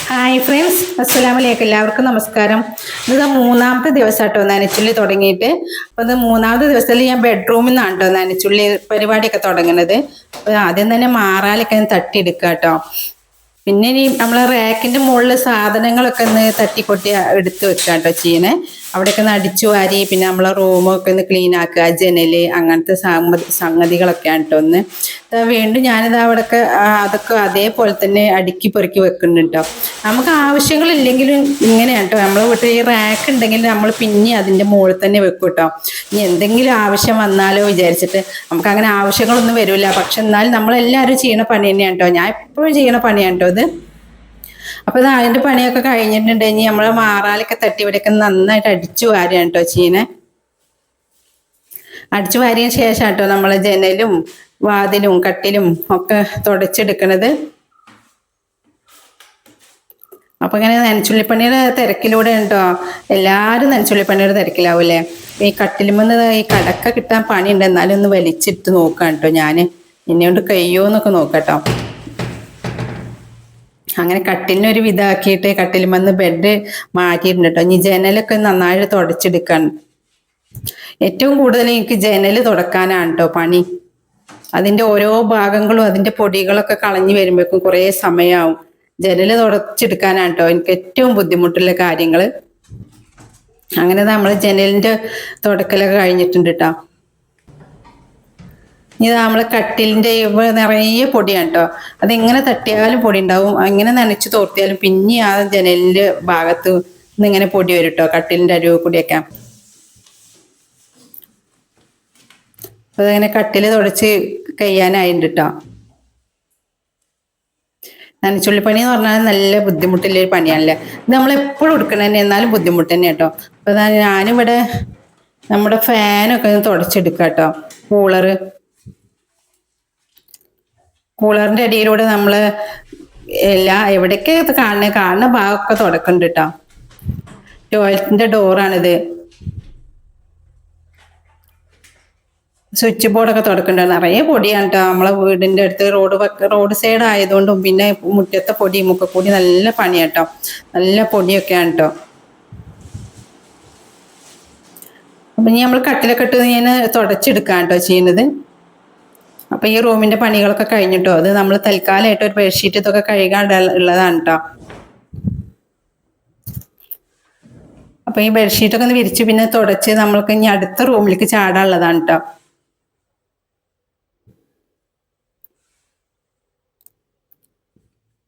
Hi friends, അസ്സലാമലൈക്കും. എല്ലാവർക്കും നമസ്കാരം. ഇത് മൂന്നാമത്തെ ദിവസമാട്ടോ നനച്ചുള്ളി തുടങ്ങിയിട്ട്. അപ്പോൾ ഇത് മൂന്നാമത്തെ ദിവസത്തിൽ ഞാൻ ബെഡ്റൂമിൽ നിന്നാണ് കേട്ടോ നനച്ചുള്ളി പരിപാടിയൊക്കെ തുടങ്ങുന്നത്. അപ്പോൾ ആദ്യം തന്നെ മാറാലൊക്കെ തട്ടിയെടുക്കുക കേട്ടോ. പിന്നെ ഇനി നമ്മളെ റാക്കിന്റെ മുകളിൽ സാധനങ്ങളൊക്കെ ഒന്ന് തട്ടിക്കൊട്ടി എടുത്ത് വെക്കുക കേട്ടോ ചെയ്യണേ. അവിടെയൊക്കെ ഒന്ന് അടിച്ചു വാരി പിന്നെ നമ്മളെ റൂമൊക്കെ ഒന്ന് ക്ലീൻ ആക്കുക, ജനല് അങ്ങനത്തെ സംഗതികളൊക്കെയാണ് കേട്ടോ. ഒന്ന് വീണ്ടും ഞാനിത് അവിടെയൊക്കെ അതൊക്കെ അതേപോലെ തന്നെ അടുക്കി പെറുക്കി വെക്കുന്നുണ്ട് കേട്ടോ. നമുക്ക് ആവശ്യങ്ങളില്ലെങ്കിലും ഇങ്ങനെയാണ് കേട്ടോ. നമ്മളെ വീട്ടിൽ ഈ റാക്ക് ഉണ്ടെങ്കിൽ നമ്മൾ പിന്നെ അതിൻ്റെ മുകളിൽ തന്നെ വെക്കും കേട്ടോ. ഇനി എന്തെങ്കിലും ആവശ്യം വന്നാലോ വിചാരിച്ചിട്ട്. നമുക്ക് അങ്ങനെ ആവശ്യങ്ങളൊന്നും വരില്ല, പക്ഷെ എന്നാലും നമ്മളെല്ലാവരും ചെയ്യണ പണി തന്നെയാണ് കേട്ടോ. ഞാൻ എപ്പോഴും ചെയ്യണ പണിയാണ് കേട്ടോ ഇത്. അപ്പൊ ഇത് അതിന്റെ പണിയൊക്കെ കഴിഞ്ഞിട്ടുണ്ട്. ഇനി നമ്മളെ മാറാലൊക്കെ തട്ടി ഇവിടെയൊക്കെ നന്നായിട്ട് അടിച്ചു വാരുകയാണ് കേട്ടോ ചെയ്യണേ. അടിച്ചു വാരിയ ശേഷം കേട്ടോ നമ്മളെ ജനലും വാതിലും കട്ടിലും ഒക്കെ തുടച്ചെടുക്കണത്. അപ്പൊ ഇങ്ങനെ നനച്ചുള്ളിപ്പണിയുടെ തിരക്കിലൂടെ ഉണ്ടോ എല്ലാവരും നനച്ചുള്ളിപ്പണിയുടെ തിരക്കിലാവൂലേ. ഈ കട്ടിലുമെന്ന് ഈ കടക്ക കിട്ടാൻ പണിയുണ്ട്, എന്നാലും ഒന്ന് വലിച്ചിട്ട് നോക്കാം കേട്ടോ ഞാൻ. എന്നെക്കൊണ്ട് കഴിയുമോന്നൊക്കെ നോക്കട്ടോ. അങ്ങനെ കട്ടിലിനൊരു വിധാക്കിയിട്ട് കട്ടിലുമെന്ന് ബെഡ് മാറ്റിയിട്ടുണ്ട് കേട്ടോ. ഇനി ജനലൊക്കെ നന്നായിട്ട് തുടച്ചെടുക്കാണ്. ഏറ്റവും കൂടുതൽ എനിക്ക് ജനൽ തുടക്കാനാണ് കേട്ടോ പണി. അതിന്റെ ഓരോ ഭാഗങ്ങളും അതിന്റെ പൊടികളൊക്കെ കളഞ്ഞു വരുമ്പോഴേക്കും കുറേ സമയമാവും. ജനൽ തുടച്ചെടുക്കാനാണ് കേട്ടോ എനിക്ക് ഏറ്റവും ബുദ്ധിമുട്ടുള്ള കാര്യങ്ങള്. അങ്ങനെ നമ്മൾ ജനലിന്റെ തുടക്കലൊക്കെ കഴിഞ്ഞിട്ടുണ്ട് കേട്ടോ. ഇത് നമ്മളെ കട്ടിലിന്റെ നിറയെ പൊടിയാണ് കേട്ടോ. അതെങ്ങനെ തട്ടിയാലും പൊടി ഉണ്ടാവും, അങ്ങനെ നനച്ചു തോർത്തിയാലും പിന്നെ ആ ജനലിന്റെ ഭാഗത്ത് നിന്ന് ഇങ്ങനെ പൊടി വരും കേട്ടോ, കട്ടിലിന്റെ അരുവ് കൂടിയൊക്കെ. അപ്പൊ അതങ്ങനെ കട്ടില് തുടച്ച് കഴിയാനായിട്ടുണ്ട് കേട്ടോ. നനച്ചുള്ളിപ്പണി എന്ന് പറഞ്ഞാൽ നല്ല ബുദ്ധിമുട്ടുള്ളൊരു പണിയാണല്ലേ. ഇത് നമ്മളെപ്പോഴും എടുക്കണ തന്നെ, എന്നാലും ബുദ്ധിമുട്ട് തന്നെ കേട്ടോ. അപ്പൊ ഞാനിവിടെ നമ്മുടെ ഫാനൊക്കെ ഒന്ന് തുടച്ചെടുക്കാം കേട്ടോ. കൂളറിന്റെ അടിയിലൂടെ നമ്മള് എവിടേക്ക് കാണുന്ന ഭാഗമൊക്കെ തുടക്കുന്നുണ്ട് കേട്ടോ. ടോയ്ലറ്റിന്റെ ഡോറാണിത്. സ്വിച്ച് ബോർഡൊക്കെ തുടക്കുന്നുണ്ട്. നിറയെ പൊടിയാണ് കേട്ടോ. നമ്മളെ വീടിന്റെ അടുത്ത് റോഡ് സൈഡ് ആയതുകൊണ്ടും പിന്നെ മുറ്റത്തെ പൊടി മുക്കപ്പൊടി നല്ല പണിയാട്ടോ. നല്ല പൊടിയൊക്കെയാണ് കേട്ടോ. അപ്പൊ ഇനി നമ്മൾ കട്ടിലൊക്കെ ഇട്ട് ഞാൻ തുടച്ചെടുക്കാം കേട്ടോ ചെയ്യുന്നത്. അപ്പൊ ഈ റൂമിന്റെ പണികളൊക്കെ കഴിഞ്ഞിട്ടോ. അത് നമ്മൾ തൽക്കാലമായിട്ട് ഒരു ബെഡ്ഷീറ്റ് ഇതൊക്കെ കഴുകാൻ ഉള്ളതാണ് കേട്ടോ. അപ്പൊ ഈ ബെഡ്ഷീറ്റൊക്കെ ഒന്ന് വിരിച്ച് പിന്നെ തുടച്ച് നമ്മൾക്ക് ഇനി അടുത്ത റൂമിലേക്ക് ചാടാനുള്ളതാണ് കേട്ടോ.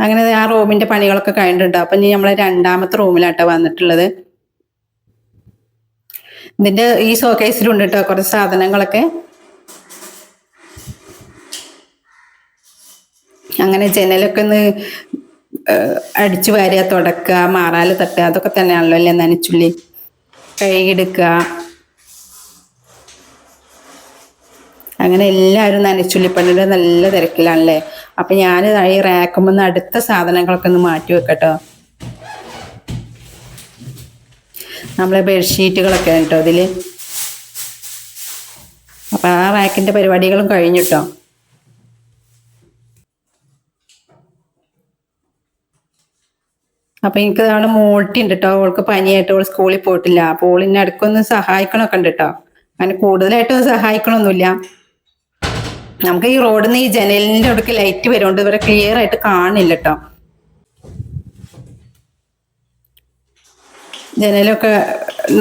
അങ്ങനെ ആ റൂമിന്റെ പണികളൊക്കെ കഴിഞ്ഞിട്ടുണ്ട്. അപ്പൊ ഇനി നമ്മളെ രണ്ടാമത്തെ റൂമിലാട്ടോ വന്നിട്ടുള്ളത്. ഇതിന്റെ ഈ ഷോക്കേസിലുണ്ട് കേട്ടോ കുറച്ച് സാധനങ്ങളൊക്കെ. അങ്ങനെ ജനലൊക്കെ ഒന്ന് അടിച്ചു വാരുക, തുടക്കുക, മാറാല് തട്ടുക, അതൊക്കെ തന്നെയാണല്ലോ അല്ലേ നനച്ചുള്ളി. കഴുകിയെടുക്കുക. അങ്ങനെ എല്ലാവരും നനച്ചുള്ളിപ്പണിയുടെ നല്ല തിരക്കിലാണല്ലേ. അപ്പൊ ഞാൻ ഈ റാക്കുമെന്ന് അടുത്ത സാധനങ്ങളൊക്കെ ഒന്ന് മാറ്റി വെക്കട്ടോ. നമ്മളെ ബെഡ്ഷീറ്റുകളൊക്കെ കേട്ടോ ഇതില്. അപ്പൊ ആ റാക്കിന്റെ പരിപാടികളും കഴിഞ്ഞിട്ടോ. അപ്പൊ എനിക്ക് അവിടെ മോൾട്ടി ഉണ്ട് കേട്ടോ. അവൾക്ക് പനിയായിട്ട് അവൾ സ്കൂളിൽ പോയിട്ടില്ല. അപ്പോൾ ഓളിനെ അടുക്കൊന്ന് സഹായിക്കണമൊക്കെ ഉണ്ട് കേട്ടോ. അങ്ങനെ കൂടുതലായിട്ടൊന്നും സഹായിക്കണമൊന്നുമില്ല. നമുക്ക് ഈ റോഡിൽ നിന്ന് ഈ ജനലിന്റെ അടുക്ക് ലൈറ്റ് വരുന്നുണ്ട്, ഇവരെ ക്ലിയർ ആയിട്ട് കാണില്ല കേട്ടോ. ജനലൊക്കെ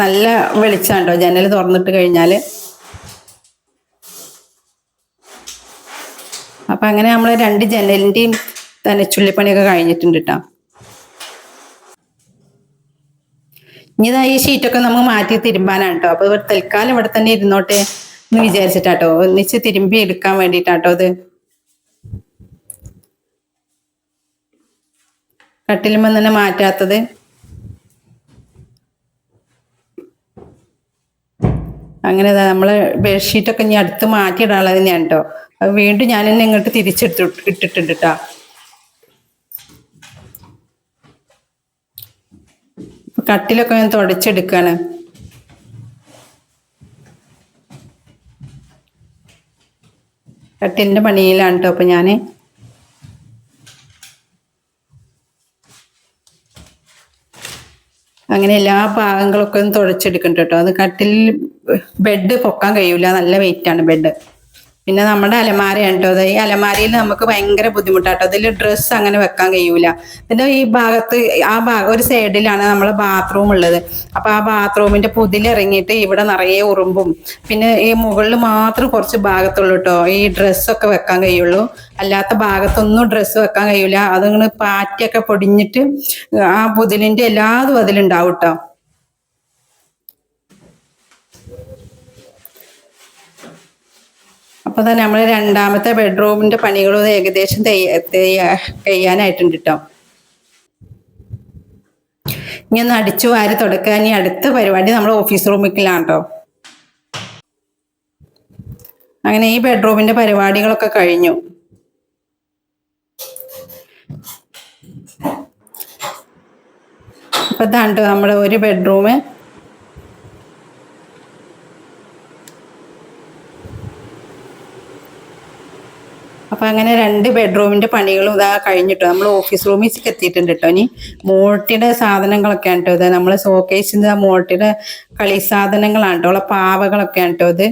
നല്ല വെളിച്ചാണ്ടോ ജനൽ തുറന്നിട്ട് കഴിഞ്ഞാല്. അപ്പൊ അങ്ങനെ നമ്മള് രണ്ട് ജനലിന്റെയും നനച്ചുള്ളിപ്പണിയൊക്കെ കഴിഞ്ഞിട്ടുണ്ട് കേട്ടോ. ഇനി ഈ ഷീറ്റൊക്കെ നമുക്ക് മാറ്റി തിരുമ്പാനാണ് കേട്ടോ. അപ്പൊ തൽക്കാലം ഇവിടെ തന്നെ ഇരുന്നോട്ടെ എന്ന് വിചാരിച്ചിട്ടാട്ടോ, ഒന്നിച്ച് തിരുമ്പി എടുക്കാൻ വേണ്ടിയിട്ടാട്ടോ ഇത്. കട്ടിലുമ്പോ തന്നെ മാറ്റാത്തത്. അങ്ങനെ നമ്മള് ബെഡ്ഷീറ്റൊക്കെ ഇനി അടുത്ത് മാറ്റിയിടാനുള്ളത് ഞാൻ കേട്ടോ. അത് വീണ്ടും ഞാൻ തന്നെ ഇങ്ങോട്ട് ഇട്ടിട്ടുണ്ട് കേട്ടോ. കട്ടിലൊക്കെ ഞാൻ തുടച്ചെടുക്കാണ്. കട്ടിലിന്റെ പണിയിലാണ് കേട്ടോ. അപ്പൊ ഞാന് അങ്ങനെ എല്ലാ ഭാഗങ്ങളൊക്കെ ഒന്ന് തുടച്ചെടുക്കണ്ട കേട്ടോ. അത് കട്ടിൽ ബെഡ് പൊക്കാൻ കഴിയൂല, നല്ല വെയിറ്റ് ആണ് ബെഡ്. പിന്നെ നമ്മുടെ അലമാരയാണ് കേട്ടോ. ഈ അലമാരയിൽ നമുക്ക് ഭയങ്കര ബുദ്ധിമുട്ടാട്ടോ. അതിൽ ഡ്രസ്സ് അങ്ങനെ വെക്കാൻ കഴിയൂല. ഇതിന്റെ ഈ ഭാഗത്ത് ഒരു സൈഡിലാണ് നമ്മളെ ബാത്റൂം ഉള്ളത്. അപ്പൊ ആ ബാത്റൂമിന്റെ പുതിലിറങ്ങിയിട്ട് ഇവിടെ നിറയെ ഉറുമ്പും, പിന്നെ ഈ മുകളിൽ മാത്രം കുറച്ച് ഭാഗത്തുള്ളൂ കേട്ടോ ഈ ഡ്രസ്സൊക്കെ വെക്കാൻ കഴിയുള്ളൂ. അല്ലാത്ത ഭാഗത്തൊന്നും ഡ്രസ്സ് വെക്കാൻ കഴിയൂല. അതിങ്ങനെ പാറ്റൊക്കെ പൊടിഞ്ഞിട്ട് ആ പുതിലിന്റെ എല്ലാതും അതിലുണ്ടാവും കേട്ടോ. അപ്പൊ തന്നെ നമ്മള് രണ്ടാമത്തെ ബെഡ്റൂമിന്റെ പണികളും ഏകദേശം കഴിയാനായിട്ടുണ്ട് കേട്ടോ. ഇനി ഒന്ന് അടിച്ചു വാരി തുടക്കുക. ഇനി അടുത്ത പരിപാടി നമ്മൾ ഓഫീസ് റൂമിലാണ് കേട്ടോ. അങ്ങനെ ഈ ബെഡ്റൂമിന്റെ പരിപാടികളൊക്കെ കഴിഞ്ഞു. അപ്പൊ ഇതാണ്ട് നമ്മുടെ ഒരു ബെഡ്റൂം. അപ്പൊ അങ്ങനെ 2 ബെഡ്റൂമിന്റെ പണികളും ഇതാ കഴിഞ്ഞിട്ടോ. നമ്മൾ ഓഫീസ് റൂമിൽ എത്തിയിട്ടുണ്ട് കേട്ടോ. ഇനി മോട്ടിയുടെ സാധനങ്ങളൊക്കെയാണ് കേട്ടോ ഇത്. നമ്മള് ഷോക്കേസിന്റെ മോട്ടിയുടെ കളി സാധനങ്ങളാണ് കേട്ടോ. ഉള്ള പാവകളൊക്കെയാണ് കേട്ടോ ഇത്.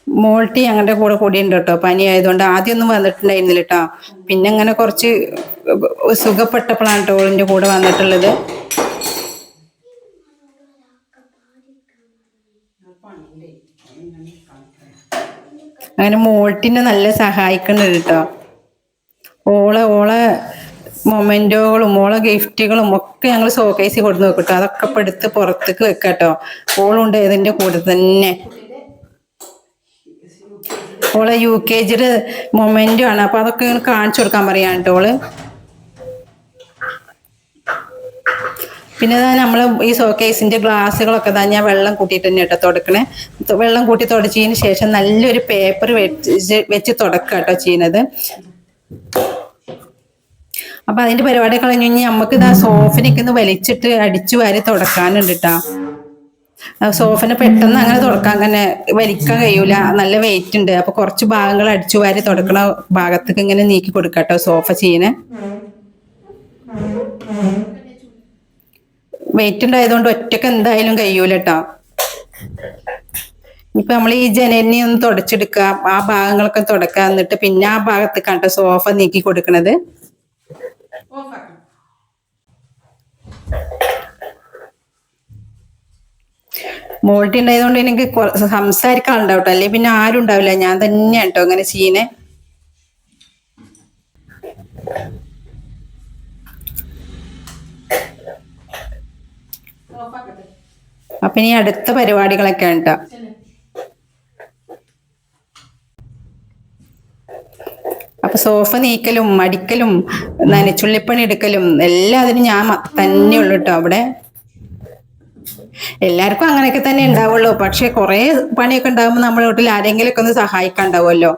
മോൾട്ടി ഞങ്ങളുടെ കൂടെ കൂടിയുണ്ട് കേട്ടോ. പനി ആയതുകൊണ്ട് ആദ്യമൊന്നും വന്നിട്ടുണ്ടായിരുന്നില്ല കേട്ടോ. പിന്നെ അങ്ങനെ കുറച്ച് സുഖപ്പെട്ടപ്പോഴാണ് കേട്ടോ ഓളിൻ്റെ കൂടെ വന്നിട്ടുള്ളത്. അങ്ങനെ മോൾട്ടിനെ നല്ല സഹായിക്കുന്നുണ്ട് കേട്ടോ. ഓളെ മൊമെന്റോകളും ഓളെ ഗിഫ്റ്റുകളും ഒക്കെ ഞങ്ങൾ ഷോക്കേസിൽ കൊടുത്ത് നോക്കും കേട്ടോ. അതൊക്കെ ഇപ്പം എടുത്ത് പുറത്തേക്ക് വെക്കാട്ടോ. ഓളുണ്ട് ഇതിന്റെ കൂടെ തന്നെ. ഓളെ UKG മൊമെന്റോ ആണ്. അപ്പൊ അതൊക്കെ കാണിച്ചു കൊടുക്കാൻ പറയാൻ കേട്ടോ ഓള്. പിന്നെ നമ്മൾ ഈ ഷോക്കേസിന്റെ ഗ്ലാസ്സുകളൊക്കെ ഞാൻ വെള്ളം കൂട്ടിയിട്ട് തന്നെ കേട്ടോ തുടക്കണേ. വെള്ളം കൂട്ടി തുടച്ചതിന് ശേഷം നല്ലൊരു പേപ്പർ വെച്ച് തുടക്കുക കേട്ടോ ചെയ്യുന്നത്. അപ്പൊ അതിന്റെ പരിപാടി കളഞ്ഞു കഴിഞ്ഞാൽ നമുക്ക് ഇതാ സോഫിനൊക്കെ ഒന്ന് വലിച്ചിട്ട് അടിച്ചു വാരി തുടക്കാനുണ്ട് കേട്ടോ. സോഫിനെ പെട്ടെന്ന് അങ്ങനെ തുടക്കാൻ അങ്ങനെ വലിക്കാൻ കഴിയൂല, നല്ല വെയിറ്റ് ഉണ്ട്. അപ്പൊ കുറച്ച് ഭാഗങ്ങൾ അടിച്ചു വാരി തുടക്കണ ഭാഗത്തേക്ക് ഇങ്ങനെ നീക്കി കൊടുക്കാട്ടോ സോഫ ചെയ്യണേ. വെയിറ്റ് ഉണ്ടായതുകൊണ്ട് ഒറ്റക്ക് എന്തായാലും കഴിയൂല കേട്ടോ. ഇപ്പൊ നമ്മൾ ഈ ജനലിനെ ഒന്ന് തുടച്ചെടുക്കുക, ആ ഭാഗങ്ങളൊക്കെ തുടക്കുക. എന്നിട്ട് പിന്നെ ആ ഭാഗത്തേക്കാണ് കേട്ടോ സോഫ നീക്കി കൊടുക്കണത്. മോൾട്ടി ഉണ്ടായതുകൊണ്ട് എനിക്ക് സംസാരിക്കാൻ ഉണ്ടാവട്ടോ, അല്ലെ പിന്നെ ആരും ഉണ്ടാവില്ല. ഞാൻ തന്നെയാണ് കേട്ടോ അങ്ങനെ ചെയ്യണേ. അപ്പൊ ഇനി അടുത്ത പരിപാടികളൊക്കെ കേട്ടോ. അപ്പൊ സോഫ നീക്കലും അടിക്കലും നനച്ചുള്ളിപ്പണി എടുക്കലും എല്ലാത്തിനും ഞാൻ തന്നെയുള്ളൂ കേട്ടോ അവിടെ. എല്ലാവർക്കും അങ്ങനെയൊക്കെ തന്നെ ഉണ്ടാവുള്ളൂ. പക്ഷെ കുറെ പണിയൊക്കെ ഉണ്ടാകുമ്പോൾ നമ്മുടെ വീട്ടിൽ ആരെങ്കിലും ഒക്കെ ഒന്ന് സഹായിക്കാൻ ഉണ്ടാവുമല്ലോ.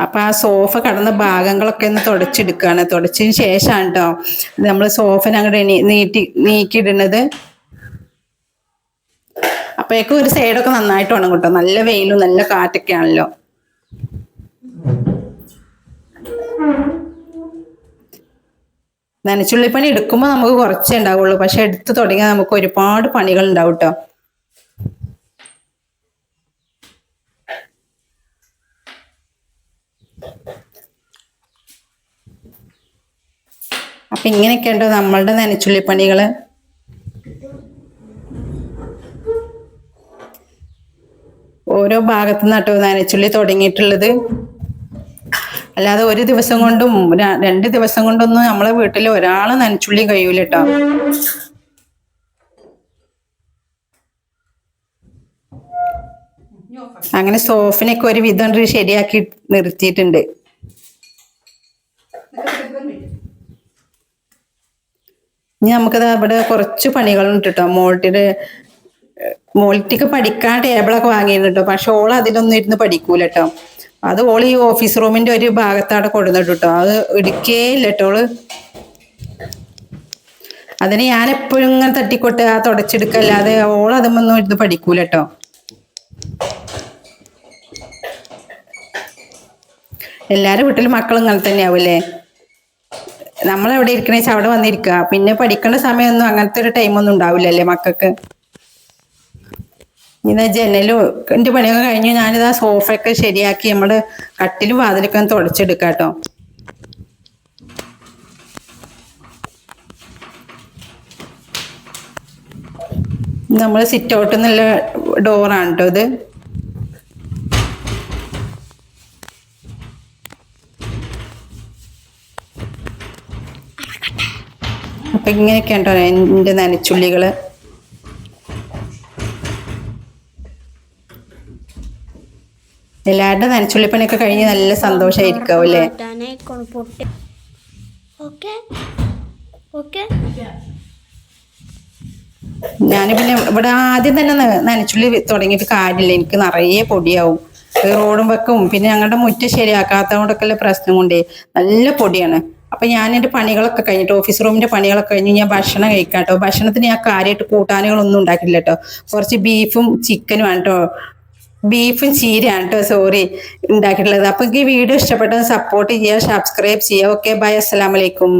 അപ്പൊ ആ സോഫ കടന്ന ഭാഗങ്ങളൊക്കെ ഒന്ന് തുടച്ചെടുക്കുകയാണ്. തുടച്ചതിന് ശേഷമാണ് കേട്ടോ നമ്മൾ സോഫനെ അങ്ങോട്ട് നീക്കിയിടുന്നത്. അപ്പോഴേക്കും ഒരു സൈഡൊക്കെ നന്നായിട്ട് ഉണങ്ങും കേട്ടോ. നല്ല വെയിലും നല്ല കാറ്റൊക്കെ ആണല്ലോ. നനച്ചുള്ളിപ്പണി എടുക്കുമ്പോൾ നമുക്ക് കുറച്ചേ ഉണ്ടാവുള്ളൂ. പക്ഷെ എടുത്ത് തുടങ്ങിയാൽ നമുക്ക് ഒരുപാട് പണികൾ ഉണ്ടാവും കേട്ടോ. അപ്പൊ ഇങ്ങനെയൊക്കെ ഉണ്ടോ നമ്മളുടെ നനച്ചുള്ളിപ്പണികള്. ഓരോ ഭാഗത്തു നിന്നാട്ടോ നനച്ചുള്ളി തുടങ്ങിയിട്ടുള്ളത്. അല്ലാതെ ഒരു ദിവസം കൊണ്ടും 2 ദിവസം കൊണ്ടൊന്നും നമ്മളെ വീട്ടിൽ ഒരാളെ നനച്ചുള്ളി കഴിയൂല കേട്ടോ. അങ്ങനെ സോഫിനൊക്കെ ഒരു വിധം ശരിയാക്കി നിർത്തിയിട്ടുണ്ട്. ഇനി നമുക്കത് അവിടെ കുറച്ച് പണികളുണ്ട് കേട്ടോ. മോൾട്ടിക്ക് പഠിക്കാൻ ടേബിളൊക്കെ വാങ്ങിയിരുന്നു കേട്ടോ. പക്ഷെ ഓൾ അതിലൊന്നും ഇരുന്ന് പഠിക്കൂല കേട്ടോ. അത് ഓൾ ഈ ഓഫീസ് റൂമിന്റെ ഒരു ഭാഗത്തവിടെ കൊടുന്നിട്ട് കേട്ടോ. അത് ഇടിക്കേ ഇല്ല കേട്ടോ ഓള്. അതിന് ഞാൻ എപ്പോഴും ഇങ്ങനെ തട്ടിക്കൊട്ട് തുടച്ചെടുക്കല്ലാതെ ഓളതുമൊന്നും ഇരുന്ന് പഠിക്കൂല കേട്ടോ. എല്ലാരും വീട്ടിലും മക്കളും ഇങ്ങനെ തന്നെയാവൂലേ. നമ്മളെവിടെ ഇരിക്കണേ വെച്ചാൽ അവിടെ വന്നിരിക്കുക. പിന്നെ പഠിക്കേണ്ട സമയമൊന്നും അങ്ങനത്തെ ഒരു ടൈമൊന്നും ഉണ്ടാവില്ലല്ലേ മക്കൾക്ക്. ഇന്ന് ജനലും എൻ്റെ പണിയൊക്കെ കഴിഞ്ഞു. ഞാനിതാ സോഫയൊക്കെ ശരിയാക്കി നമ്മള് കട്ടിലും വാതിലൊക്കെ ഒന്ന് തുടച്ചെടുക്കാം കേട്ടോ. നമ്മൾ സിറ്റ് ഔട്ട് എന്നുള്ള ഡോറാണ് കേട്ടോ ഇത്. അപ്പൊ ഇങ്ങനെയൊക്കെ ഉണ്ടോ എൻ്റെ നനച്ചുള്ളികള്. എല്ലാവരുടെ നനച്ചുള്ളിപ്പണിയൊക്കെ കഴിഞ്ഞ് നല്ല സന്തോഷമായിരിക്കും അല്ലേ. ഞാൻ പിന്നെ ഇവിടെ ആദ്യം തന്നെ നനച്ചുള്ളി തുടങ്ങിയിട്ട് കാര്യമില്ല, എനിക്ക് നിറയെ പൊടിയാവും. റോഡും വെക്കും പിന്നെ ഞങ്ങളുടെ മുറ്റം ശരിയാക്കാത്തതുകൊണ്ടൊക്കെ പ്രശ്നം കൊണ്ടേ നല്ല പൊടിയാണ്. അപ്പൊ ഞാൻ എൻ്റെ പണികളൊക്കെ കഴിഞ്ഞിട്ട് ഓഫീസ് റൂമിന്റെ പണികളൊക്കെ കഴിഞ്ഞ് ഞാൻ ഭക്ഷണം കഴിക്കാം കേട്ടോ. ഭക്ഷണത്തിന് ഞാൻ കാര്യമായിട്ട് കൂട്ടാനുകളൊന്നും ഉണ്ടാക്കില്ല കേട്ടോ. കുറച്ച് ബീഫും ചിക്കനും ആണ് കേട്ടോ. ബീഫും ചീരയാണ് കേട്ടോ സോറി ഉണ്ടാക്കിയിട്ടുള്ളത്. അപ്പൊ ഈ വീഡിയോ ഇഷ്ടപ്പെട്ടത് സപ്പോർട്ട് ചെയ്യുക, സബ്സ്ക്രൈബ് ചെയ്യുക. ഓക്കെ ബൈ, അസ്സലാമലൈക്കും.